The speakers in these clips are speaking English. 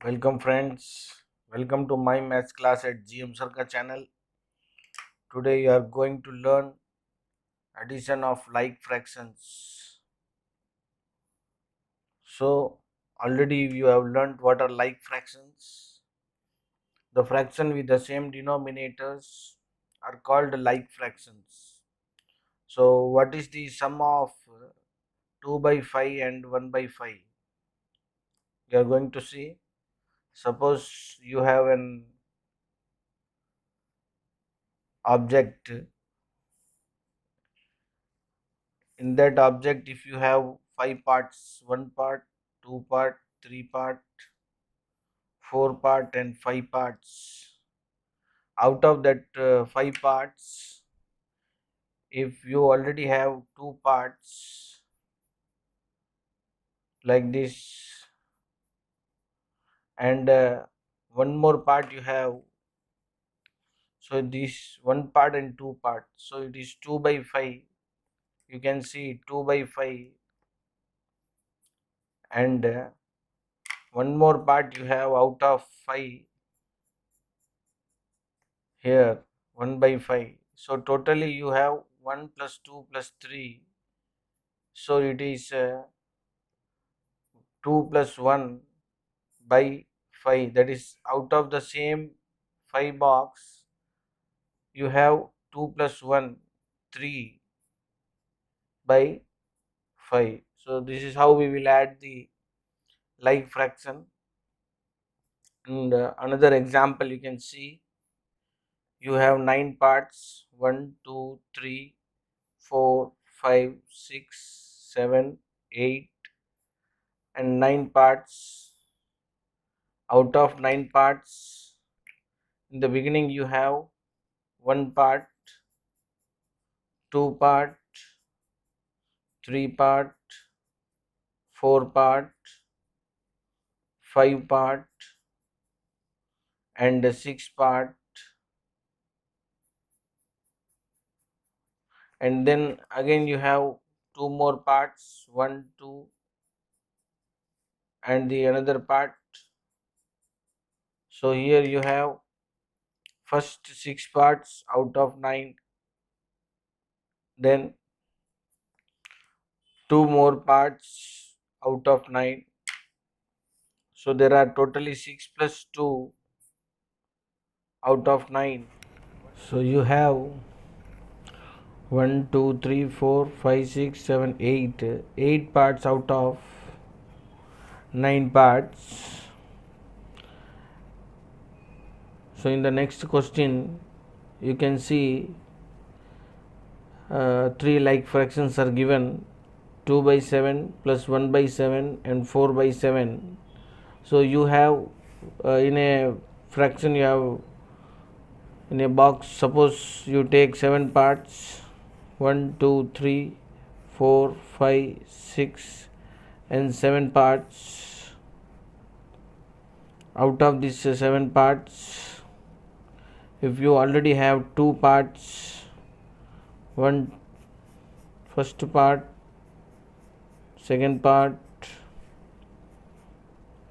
Welcome friends, welcome to my maths class at GM Sarka channel. Today you are going to learn addition of like fractions. So already you have learned what are like fractions. The fraction with the same denominators are called like fractions. So what is the sum of 2 by 5 and 1 by 5? You are going to see. Suppose you have an object. In that object, if you have 5 parts, 1 part, 2 part, 3 part, 4 part and 5 parts, out of that 5 parts, if you already have 2 parts like this and one more part you have, so this 1 part and 2 parts, so it is 2 by 5. You can see 2 by 5 and one more part you have out of 5 here, 1 by 5. So totally you have 1 plus 2 plus 3. So it is 2 plus 1 by 5. That is, out of the same 5 box, you have 2 plus 1, 3 by 5. So this is how we will add the like fraction. And another example you can see, you have 9 parts, 1, 2, 3, 4, 5, 6, 7, 8 and 9 parts. Out of 9 parts, in the beginning you have 1 part, 2 part, 3 part, 4 part, 5 part and 6 part, and then again you have 2 more parts, 1, 2 and the another part. So here you have first 6 parts out of 9, then 2 more parts out of 9. So there are totally 6 plus 2 out of 9. So you have 1, 2, 3, 4, 5, 6, 7, 8. 8 parts out of 9 parts. So in the next question, you can see 3 like fractions are given, 2 by 7 plus 1 by 7 and 4 by 7. So you have in a fraction, you have in a box, suppose you take 7 parts, 1, 2, 3, 4, 5, 6 and 7 parts. Out of these 7 parts, if you already have 2 parts, one first part, second part,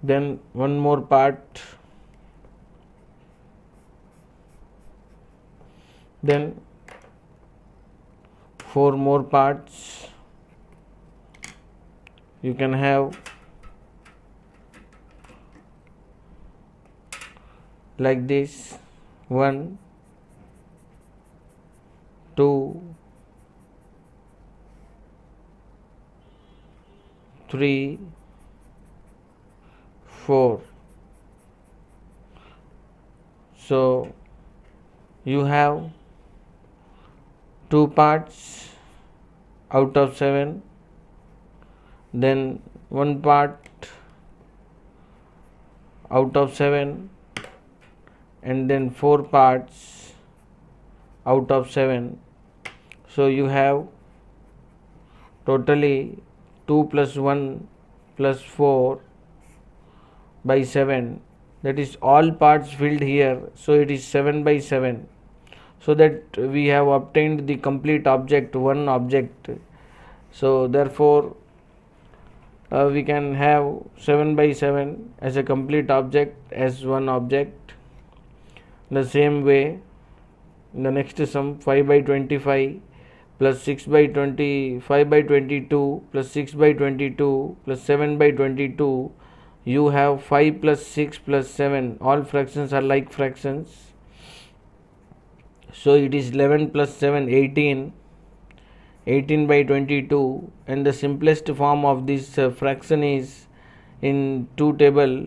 then one more part, then 4 more parts, you can have like this: 1, 2, 3, 4. So you have 2 parts out of 7, then 1 part out of 7 and then 4 parts out of 7. So you have totally 2 plus 1 plus 4 by 7. That is all parts filled here. So it is 7 by 7. So that we have obtained the complete object, one object. So therefore we can have 7 by 7 as a complete object as one object. The same way, in the next sum, 5 by 25 plus 6 by 25 by 22 plus 6 by 22 plus 7 by 22, you have 5 plus 6 plus 7. All fractions are like fractions. So it is 11 plus 7, 18. 18 by 22, and the simplest form of this fraction is in 2 table.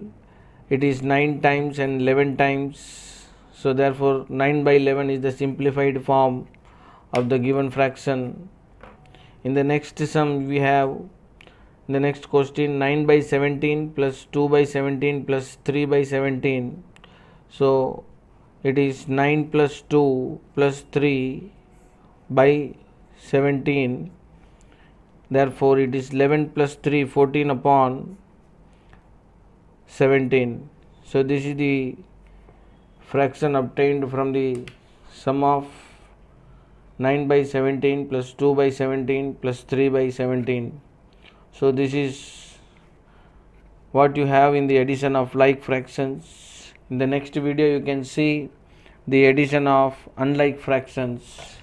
It is 9 times and 11 times. So therefore 9 by 11 is the simplified form of the given fraction. In the next sum we have, in the next question, 9 by 17 plus 2 by 17 plus 3 by 17. So it is 9 plus 2 plus 3 by 17. Therefore it is 11 plus 3, 14 upon 17. So this is the fraction obtained from the sum of 9 by 17 plus 2 by 17 plus 3 by 17. So this is what you have in the addition of like fractions. In the next video you can see the addition of unlike fractions.